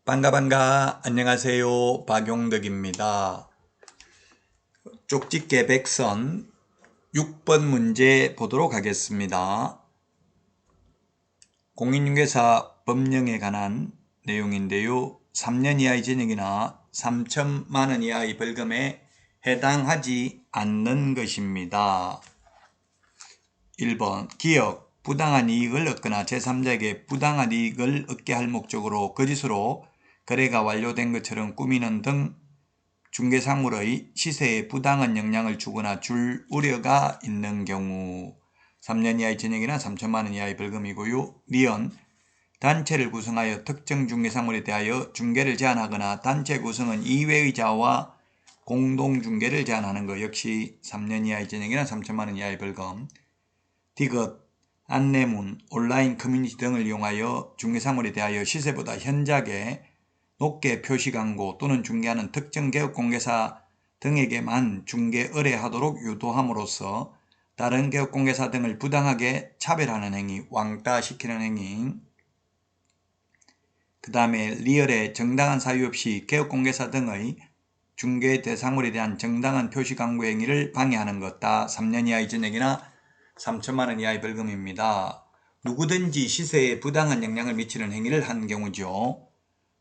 반가 안녕하세요. 박용덕입니다. 쪽집게 백선 6번 문제 보도록 하겠습니다. 공인중개사 법령에 관한 내용인데요. 3년 이하의 징역이나 3천만 원 이하의 벌금에 해당하지 않는 것입니다. 1번 기업 부당한 이익을 얻거나 제3자에게 부당한 이익을 얻게 할 목적으로 거짓으로 거래가 완료된 것처럼 꾸미는 등 중개상물의 시세에 부당한 영향을 주거나 줄 우려가 있는 경우 3년 이하의 징역이나 3천만 원 이하의 벌금이고요. 니은 단체를 구성하여 특정 중개상물에 대하여 중개를 제한하거나 단체 구성은 이외의 자와 공동중개를 제한하는 것 역시 3년 이하의 징역이나 3천만 원 이하의 벌금. 디귿 안내문, 온라인 커뮤니티 등을 이용하여 중개사물에 대하여 시세보다 현저하게 높게 표시 광고 또는 중개하는 특정 개업공개사 등에게만 중개 의뢰하도록 유도함으로써 다른 개업공개사 등을 부당하게 차별하는 행위, 왕따시키는 행위. 그 다음에 리얼에 정당한 사유 없이 개업공개사 등의 중개 대상물에 대한 정당한 표시 광고 행위를 방해하는 것 다 3년 이하의 징역이나 3천만 원 이하의 벌금입니다. 누구든지 시세에 부당한 영향을 미치는 행위를 한 경우죠.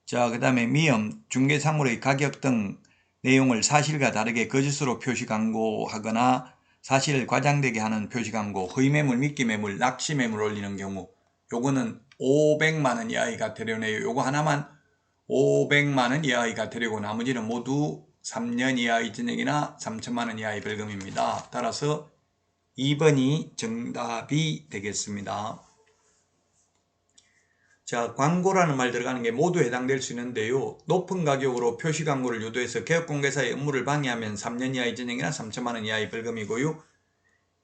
자, 그 다음에 미음, 중개사물의 가격 등 내용을 사실과 다르게 거짓으로 표시 광고하거나 사실을 과장되게 하는 표시 광고, 허위매물, 미끼매물, 낚시매물 올리는 경우 요거는 500만 원 이하의가 되려네요. 요거 하나만 500만 원 이하의가 되려고 나머지는 모두 3년 이하의 징역이나 3천만 원 이하의 벌금입니다. 따라서 2번이 정답이 되겠습니다. 자, 광고라는 말 들어가는 게 모두 해당될 수 있는데요. 높은 가격으로 표시 광고를 유도해서 개업공개사의 업무를 방해하면 3년 이하의 징역이나 3천만 원 이하의 벌금이고요.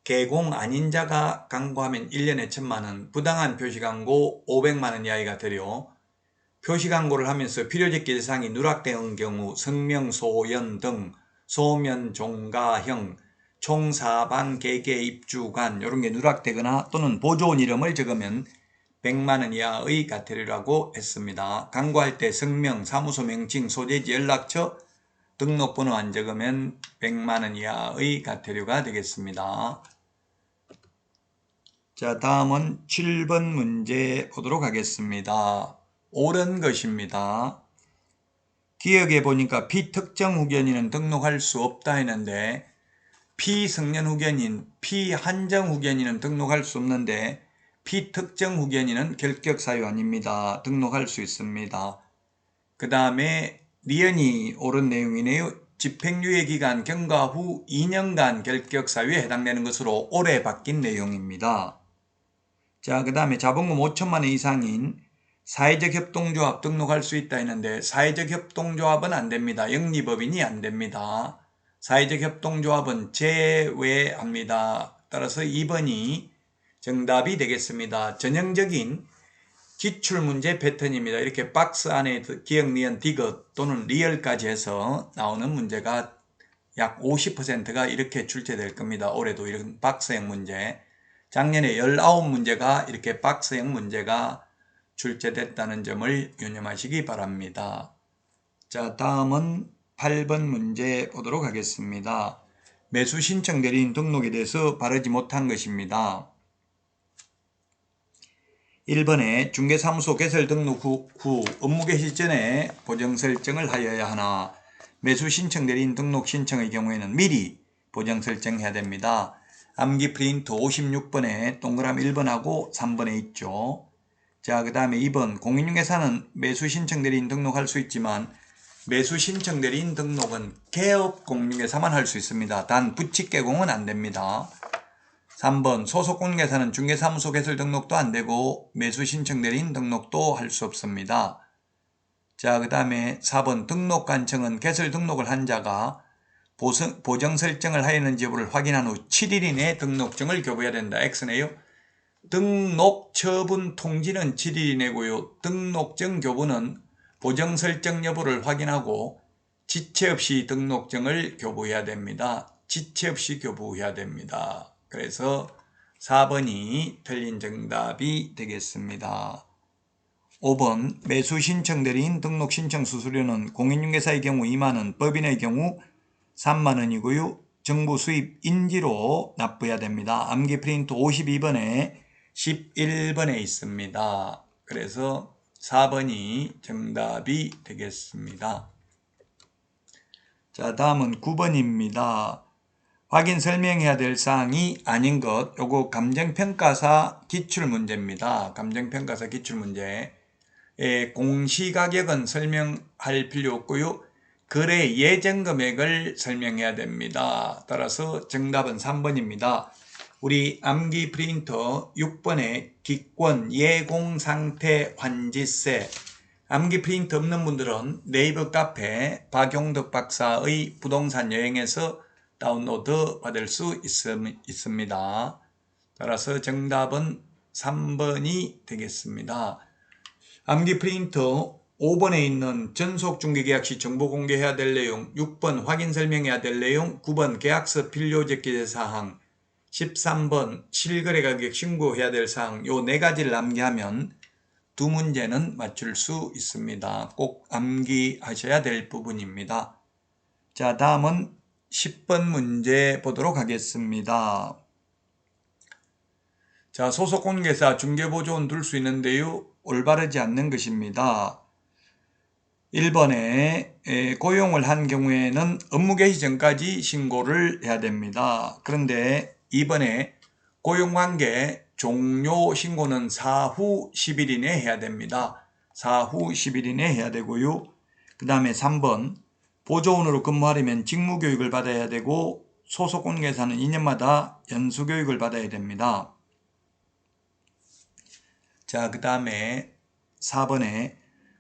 개공 아닌 자가 광고하면 1년에 1천만 원, 부당한 표시 광고 500만 원 이하가 되려 표시 광고를 하면서 필요적기 대상이 누락된 경우 성명, 소연 등 소면, 종가형, 총사방, 개개, 입주관 이런 게 누락되거나 또는 보조원 이름을 적으면 100만 원 이하의 과태료라고 했습니다. 광고할 때 성명, 사무소 명칭, 소재지, 연락처, 등록번호 안 적으면 100만 원 이하의 과태료가 되겠습니다. 자, 다음은 7번 문제 보도록 하겠습니다. 옳은 것입니다. 기억에 보니까 비특정 후견인은 등록할 수 없다 했는데 피성년 후견인, 피한정 후견인은 등록할 수 없는데 피특정 후견인은 결격 사유 아닙니다. 등록할 수 있습니다. 그 다음에 리언이 옳은 내용이네요. 집행유예 기간 경과 후 2년간 결격 사유에 해당되는 것으로 올해 바뀐 내용입니다. 자, 그 다음에 자본금 5천만 원 이상인 사회적 협동조합 등록할 수 있다 했는데 사회적 협동조합은 안 됩니다. 영리법인이 안 됩니다. 사회적 협동조합은 제외합니다. 따라서 2번이 정답이 되겠습니다. 전형적인 기출문제 패턴입니다. 이렇게 박스 안에 기억, 니은, 디귿 또는 리얼까지 해서 나오는 문제가 약 50%가 이렇게 출제될 겁니다. 올해도 이런 박스형 문제. 작년에 19문제가 이렇게 박스형 문제가 출제됐다는 점을 유념하시기 바랍니다. 자, 다음은 8번 문제 보도록 하겠습니다. 매수 신청 대리인 등록에 대해서 바르지 못한 것입니다. 1번에 중개사무소 개설 등록 후 업무 개시 전에 보정 설정을 하여야 하나 매수 신청 대리인 등록 신청의 경우에는 미리 보정 설정해야 됩니다. 암기 프린트 56번에 동그라미 1번하고 3번에 있죠. 자, 그 다음에 2번 공인중개사는 매수 신청 대리인 등록할 수 있지만 매수 신청 대리인 등록은 개업 공인중개사만 할 수 있습니다. 단 부칙개공은 안 됩니다. 3번 소속 공인중개사는 중개사무소 개설 등록도 안 되고 매수 신청 대리인 등록도 할 수 없습니다. 자, 그 다음에 4번 등록관청은 개설 등록을 한 자가 보정 설정을 하였는지 여부를 확인한 후 7일 이내 등록증을 교부해야 된다. X네요. 등록 처분 통지는 7일 이내고요. 등록증 교부는 보정 설정 여부를 확인하고 지체 없이 등록증을 교부해야 됩니다. 지체 없이 교부해야 됩니다. 그래서 4번이 틀린 정답이 되겠습니다. 5번 매수 신청 대리인 등록 신청 수수료는 공인중개사의 경우 2만원, 법인의 경우 3만원이고요. 정부 수입 인지로 납부해야 됩니다. 암기 프린트 52번에 11번에 있습니다. 그래서 4번이 정답이 되겠습니다. 자, 다음은 9번입니다. 확인 설명해야 될 사항이 아닌 것, 요거 감정평가사 기출문제입니다. 감정평가사 기출문제. 공시가격은 설명할 필요 없고요. 거래 예정 금액을 설명해야 됩니다. 따라서 정답은 3번입니다. 우리 암기 프린터 6번에 기권 예공 상태 환지세. 암기 프린터 없는 분들은 네이버 카페 박용덕 박사의 부동산 여행에서 다운로드 받을 수 있습니다. 따라서 정답은 3번이 되겠습니다. 암기 프린터 5번에 있는 전속중개계약 시 정보 공개해야 될 내용, 6번 확인 설명해야 될 내용, 9번 계약서 필요 제기제 사항, 13번 실거래 가격 신고해야 될 사항, 요 4가지를 암기하면 2문제는 맞출 수 있습니다. 꼭 암기하셔야 될 부분입니다. 자, 다음은 10번 문제 보도록 하겠습니다. 자, 소속공개사 중개보조원 둘 수 있는데요. 올바르지 않는 것입니다. 1번에 고용을 한 경우에는 업무 개시 전까지 신고를 해야 됩니다. 그런데 2번에 고용관계 종료 신고는 사후 10일 이내 해야 됩니다. 사후 10일 이내 해야 되고요. 그 다음에 3번 보조원으로 근무하려면 직무교육을 받아야 되고 소속공개사는 2년마다 연수교육을 받아야 됩니다. 자, 그 다음에 4번에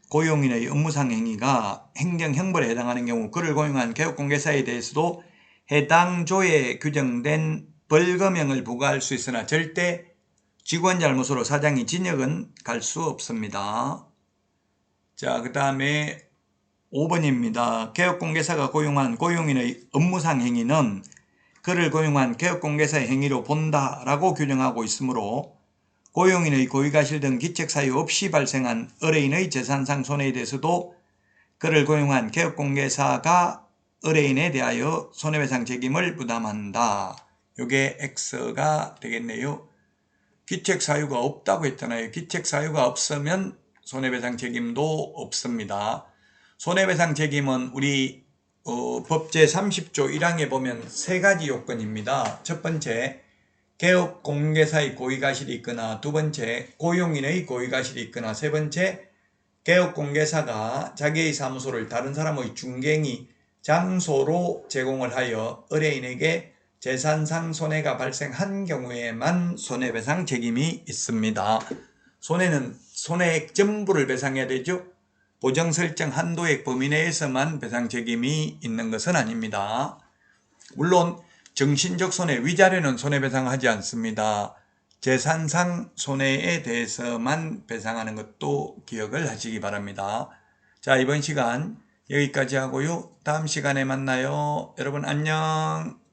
고용인의 업무상 행위가 행정형벌에 해당하는 경우 그를 고용한 개업공개사에 대해서도 해당 조에 규정된 벌금형을 부과할 수 있으나 절대 직원 잘못으로 사장이 징역은 갈 수 없습니다. 자, 그 다음에 5번입니다. 개업공개사가 고용한 고용인의 업무상 행위는 그를 고용한 개업공개사의 행위로 본다라고 규정하고 있으므로 고용인의 고의가실 등 기책사유 없이 발생한 의뢰인의 재산상 손해에 대해서도 그를 고용한 개업공개사가 의뢰인에 대하여 손해배상 책임을 부담한다. 이게 X가 되겠네요. 기책사유가 없다고 했잖아요. 기책사유가 없으면 손해배상 책임도 없습니다. 손해배상 책임은 우리 법 제30조 1항에 보면 3가지 요건입니다. 첫 번째, 개업공개사의 고의가실이 있거나, 두 번째, 고용인의 고의가실이 있거나, 세 번째, 개업공개사가 자기의 사무소를 다른 사람의 중개행위 장소로 제공을 하여 의뢰인에게 재산상 손해가 발생한 경우에만 손해배상 책임이 있습니다. 손해는 손해액 전부를 배상해야 되죠. 보정 설정 한도액 범위 내에서만 배상 책임이 있는 것은 아닙니다. 물론 정신적 손해, 위자료는 손해배상하지 않습니다. 재산상 손해에 대해서만 배상하는 것도 기억을 하시기 바랍니다. 자, 이번 시간 여기까지 하고요. 다음 시간에 만나요. 여러분 안녕.